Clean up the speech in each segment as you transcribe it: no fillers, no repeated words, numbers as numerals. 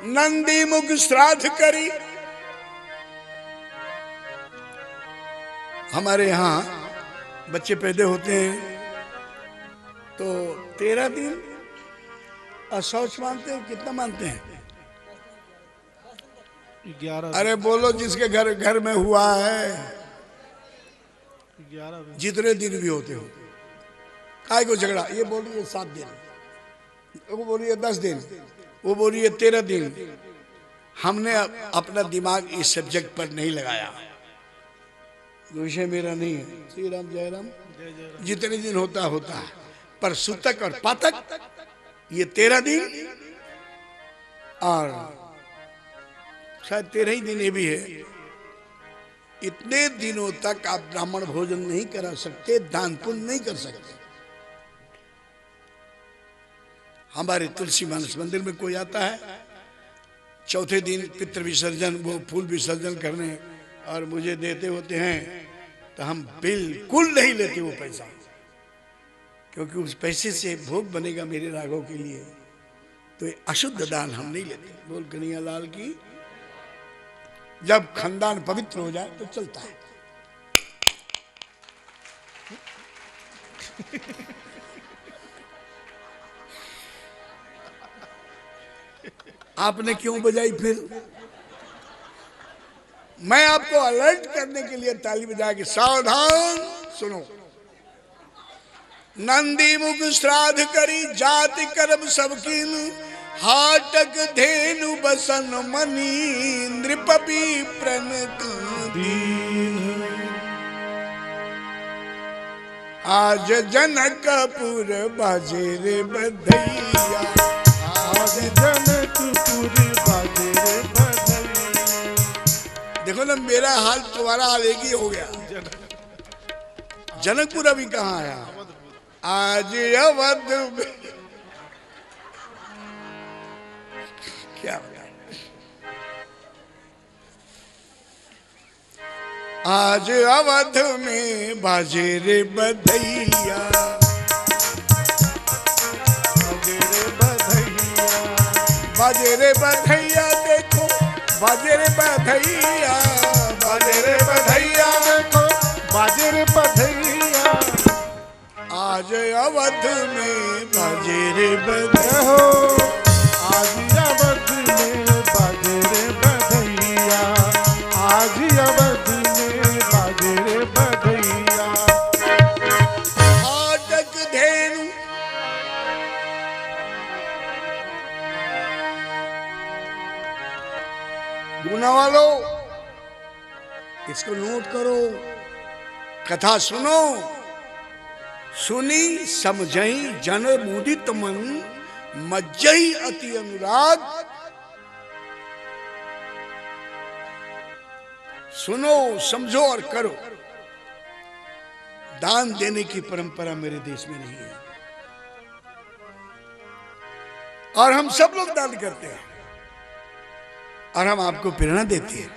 नंदी मुख श्राद्ध करी। हमारे यहाँ बच्चे पैदा होते हैं तो 13 दिन अशौच मानते हैं। कितना मानते हैं? 11। अरे बोलो, जिसके घर घर में हुआ है 11 जितने दिन भी होते हो। काय को झगड़ा? ये बोल रही है 7 दिन, वो बोल रही है 10 दिन, वो बोल रही है 13 दिन। हमने अपना दिमाग इस सब्जेक्ट पर नहीं लगाया। विषय मेरा नहीं है। श्री राम जय राम। जितने दिन होता होता है, पर सूतक और पातक ये 13 दिन और शायद 13 ही दिन ये भी है। इतने दिनों तक आप ब्राह्मण भोजन नहीं करा सकते, दान पुण्य नहीं कर सकते। हमारे तुलसी मानस मंदिर में कोई आता है, चौथे दिन पितृ विसर्जन, वो फूल विसर्जन करने और मुझे देते होते हैं, तो हम बिल्कुल नहीं लेते वो पैसा, क्योंकि उस पैसे से भोग बनेगा मेरे राघव के लिए। तो ये अशुद्ध दान हम नहीं लेते। बोल कन्हैया लाल की। जब खानदान पवित्र हो जाए तो चलता है। आपने क्यों बजाई फिर? मैं आपको अलर्ट करने के लिए ताली बजा के, सावधान सुनो। नंदी मुख श्राद्ध करी, जाति कर्म सबकीन, हाटक धेनु बसन मनी, नृपपि प्रणत दीन। आज जनकपुर बाजे रे बधैया, आज जनकपुर बाजे रे बधैया। देखो ना, मेरा हाल तुम्हारा हाल एक ही हो गया। जनकपुर अभी कहाँ आया? आज अवध में। क्या आज अवध में बाजे रे बधैया, बाजे रे बधैया, बाजे रे बधैया। देखो बाजे रे बधैया, बाजे रे बधैया। देखो बाजे रे बधैया। आज अवध में बाजे रे बधैया। हो आज अवध में बाजे रे बधैया, आज अवध में बाजे रे बधैया। हाटक धेनु, गुना वालो इसको नोट करो, कथा सुनो। सुनी समझई जन मुदित मन, मज्जई अति अनुराग। सुनो, समझो और करो। दान देने की परंपरा मेरे देश में नहीं है, और हम सब लोग दान करते हैं। और हम आपको प्रेरणा देते हैं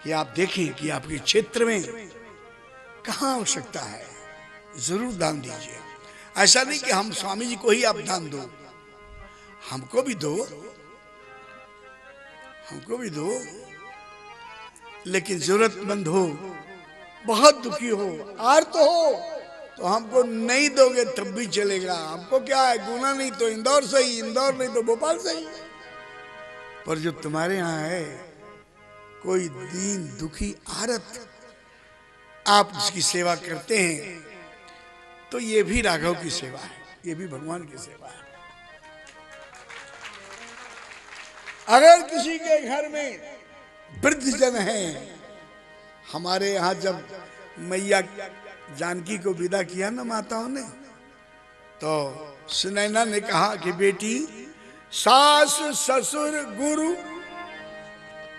कि आप देखें कि आपके क्षेत्र में कहाँ आवश्यकता है, जरूर दान दीजिए। ऐसा नहीं कि हम स्वामी जी को ही आप दान दो, हमको भी दो, हमको भी दो। लेकिन जरूरतमंद हो, बहुत दुखी हो, आर्त हो, तो हमको नहीं दोगे तब भी चलेगा। हमको क्या है, गुना नहीं तो इंदौर सही, इंदौर नहीं तो भोपाल सही। पर जो तुम्हारे यहाँ है कोई दीन दुखी आरत, आप उसकी सेवा करते हैं, तो ये भी राघव की सेवा है, ये भी भगवान की सेवा है। अगर किसी के घर में वृद्ध जन हैं, हमारे यहाँ जब मैया जानकी को विदा किया ना माताओं ने, तो सुनैना ने कहा कि बेटी, सास ससुर गुरु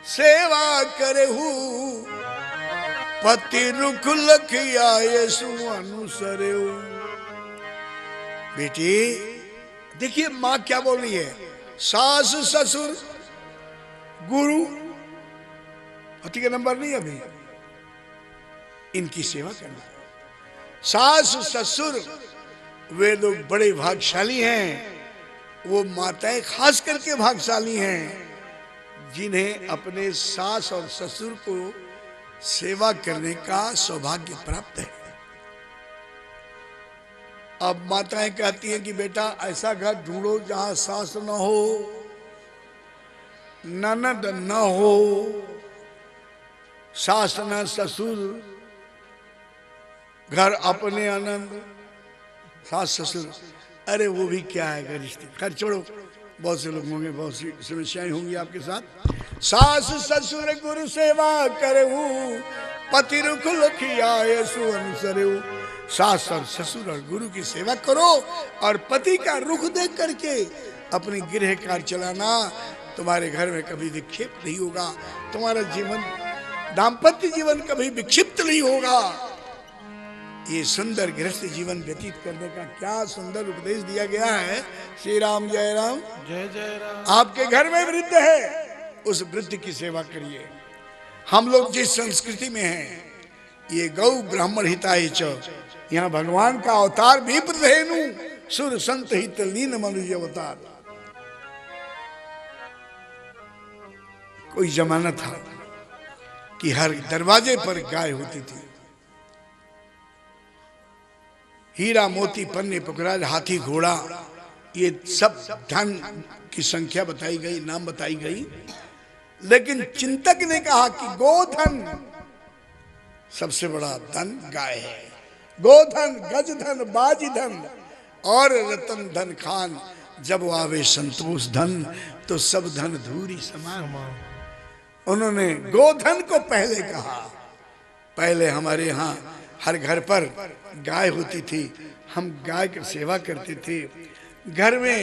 सेवा करहु, पति रुख लखिया यसु अनुसरेऊ। बेटी देखिए माँ क्या बोल रही है, सास ससुर गुरु, पति का नंबर नहीं अभी, इनकी सेवा करना। सास ससुर वे लोग बड़े भाग्यशाली हैं, वो माताएं खास करके भाग्यशाली हैं जिन्हें अपने सास और ससुर को सेवा करने का सौभाग्य प्राप्त है। अब माताएं कहती हैं कि बेटा ऐसा घर ढूंढो जहां सास न हो, ननद न हो, सास न ससुर, घर अपने आनंद, सास ससुर। अरे वो भी क्या है रिश्ते, खैर छोड़ो, बहुत से लोग होंगे, बहुत सी समस्याएं होंगी आपके साथ। सास ससुर गुरु सेवा करहु, पति रुख लखियाए सु अनुसरहु। सास और ससुर और गुरु की सेवा करो और पति का रुख देख करके अपनी गृह कार्य चलाना। तुम्हारे घर में कभी विक्षेप नहीं होगा, तुम्हारा जीवन दाम्पत्य जीवन कभी विक्षिप्त नहीं होगा। ये सुंदर गृहस्थ जीवन व्यतीत करने का क्या सुंदर उपदेश दिया गया है। श्री राम जय राम जय जय राम। आपके घर में वृद्ध है, उस वृद्ध की सेवा करिए। हम लोग जिस संस्कृति में हैं, ये गौ ब्राह्मण हिताय च, यहाँ भगवान का अवतार भी प्रधेनु, सुर संत हित लीन मनुष्य अवतार। कोई जमाना था कि हर दरवाजे पर गाय होती थी, हीरा मोती पन्ने पुकराज हाथी घोड़ा, ये सब धन की संख्या बताई गई, नाम बताई गई। लेकिन चिंतक ने कहा कि गोधन सबसे बड़ा धन गाय है। गोधन गज धन बाजी धन और रतन धन खान, जब आवे संतोष धन तो सब धन धूरी समान। उन्होंने गोधन को पहले कहा। पहले हमारे यहाँ हर घर पर गाय होती थी, हम गाय की सेवा करते थे। घर में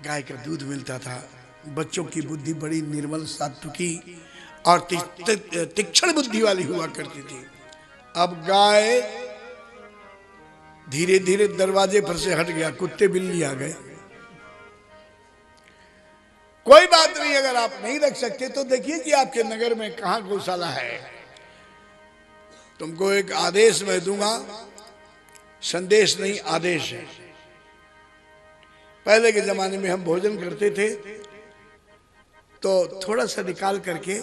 गाय का दूध मिलता था। बच्चों की बुद्धि बड़ी निर्मल सात्विकी और तीक्ष्ण बुद्धि वाली हुआ करती थी। अब गाय धीरे धीरे दरवाजे पर से हट गया, कुत्ते बिल्ली आ गए। कोई बात नहीं, अगर आप नहीं रख सकते तो देखिए कि आपके नगर में कहां गौशाला है। तुमको एक आदेश मैं दूंगा, संदेश नहीं आदेश है। पहले के जमाने में हम भोजन करते थे तो थोड़ा सा निकाल करके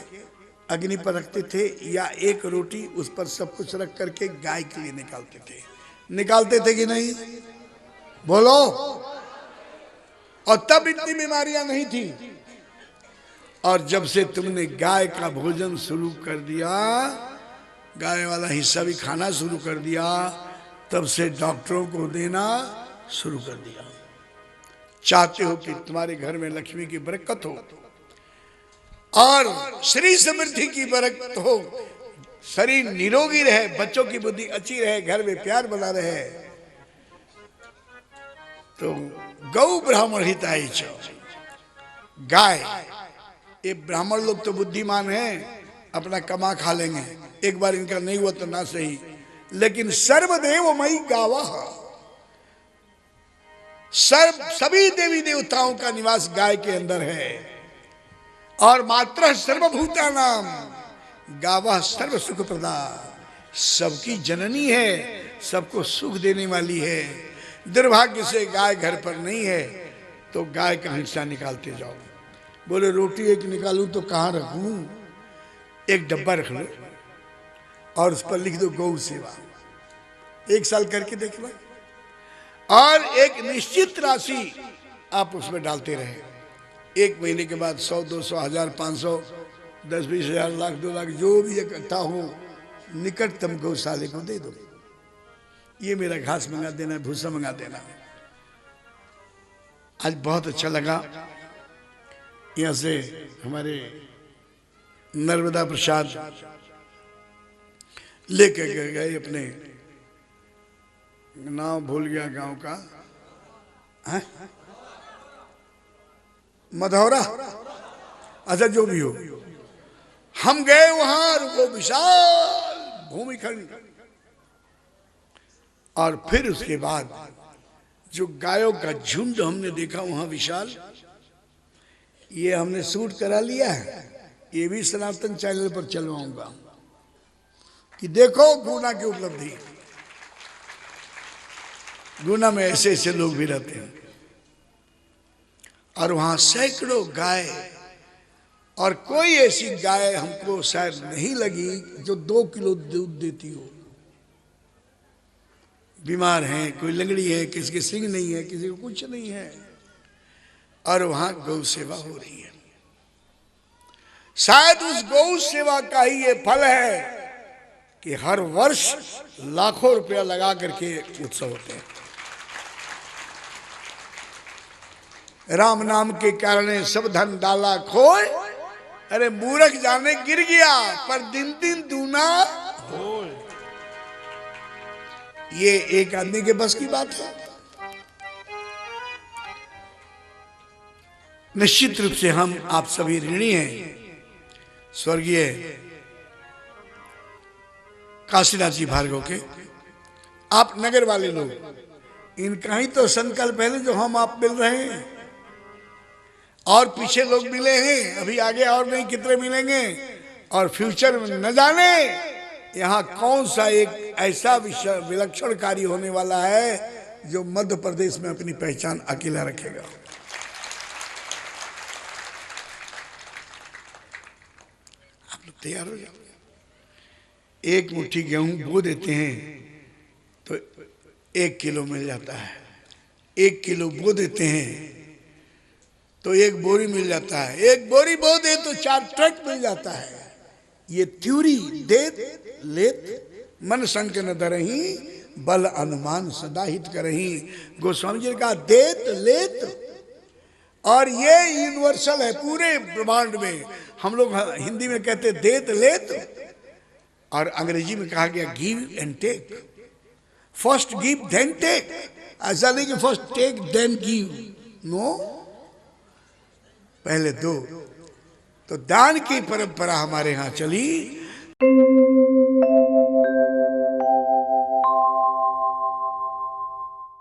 अग्नि पर रखते थे, या एक रोटी उस पर सब कुछ रख करके गाय के लिए निकालते थे। निकालते थे कि नहीं, बोलो। और तब इतनी बीमारियां नहीं थी। और जब से तुमने गाय का भोजन शुरू कर दिया, गाय वाला हिस्सा भी खाना शुरू कर दिया, तब से डॉक्टरों को देना शुरू कर दिया। चाहते हो कि तुम्हारे घर में लक्ष्मी की बरकत हो और श्री समृद्धि की बरकत हो, शरीर निरोगी रहे, बच्चों की बुद्धि अच्छी रहे, घर में प्यार बना रहे, तो गौ ब्राह्मण हिताय च, गाय। ये ब्राह्मण लोग तो बुद्धिमान हैं, अपना कमा खा लेंगे, एक बार इनका नहीं हुआ तो ना सही। लेकिन सर्वदेव मई गावा, सभी देवी देवताओं का निवास गाय के अंदर है। और मात्र सर्वभूता नाम गावा सर्व सुख प्रदा, सबकी जननी है, सबको सुख देने वाली है। दुर्भाग्य से गाय घर पर नहीं है तो गाय का हिस्सा निकालते जाओ। बोले रोटी एक निकालूं तो कहाँ रखूं? एक डब्बा रख लो और उस पर लिख दो गौ सेवा। 1 साल करके देख लो, और एक निश्चित राशि आप उसमें डालते रहे। 1 महीने के बाद 100, 200, 1000, 500, 10, 20 हजार, लाख, 2 लाख, जो भी इकट्ठा हो, निकटतम गौशाले को दे दो। ये मेरा घास मंगा देना, भूसा मंगा देना। आज बहुत अच्छा लगा, यहाँ से हमारे नर्मदा प्रसाद लेके गए, अपने नाम भूल गया गांव का, मधौरा, अच्छा जो भी हो, हम गए वहां। वो विशाल भूमिखंड, और फिर उसके बाद जो गायों का झुंड हमने देखा वहां विशाल, ये हमने शूट करा लिया है, ये भी सनातन चैनल पर चलवाऊंगा। कि देखो गुना की उपलब्धि। गुना में ऐसे ऐसे लोग भी रहते हैं और वहां सैकड़ों गाय, और कोई ऐसी गाय हमको शायद नहीं लगी जो 2 किलो दूध देती हो। बीमार हैं, कोई लंगड़ी है, किसी के सिंग नहीं है, किसी को कुछ नहीं है, और वहां गौ सेवा हो रही है। शायद उस गौ सेवा का ही ये फल है कि हर वर्ष लाखों रुपया लगा करके उत्सव होते हैं। राम नाम के कारण सब धन डाला खोए, अरे मूर्ख जाने गिर गया पर दिन दिन दूना होए। ये एक आदमी के बस की बात है। निश्चित रूप से हम आप सभी ऋणी हैं स्वर्गीय काशीनाथ जी भार्गव के। आप नगर वाले लोग, इनका ही तो संकल्प है जो हम आप मिल रहे हैं, और पीछे लोग मिले हैं, अभी आगे और नहीं कितने मिलेंगे, और फ्यूचर में न जाने यहाँ कौन सा एक ऐसा विलक्षण कार्य होने वाला है जो मध्य प्रदेश में अपनी पहचान अकेला रखेगा। आप लोग तैयार हो जाओ। एक मुट्ठी गेहूं बो देते हैं तो 1 किलो मिल जाता है, 1 किलो बो देते हैं तो 1 बोरी मिल जाता है, 1 बोरी बो दे तो 4 ट्रक मिल जाता है। ये थ्योरी देत लेत मन संक न धरही, बल अनुमान सदा हित करही। गोस्वामी जी ने कहा देत लेत, और ये यूनिवर्सल है पूरे ब्रह्मांड में। हम लोग हिंदी में कहते देत लेत, और अंग्रेजी में कहा गया give and take. First give then take, ऐसा नहीं कि first take then give, no, पहले दो। तो दान की परंपरा हमारे यहां चली,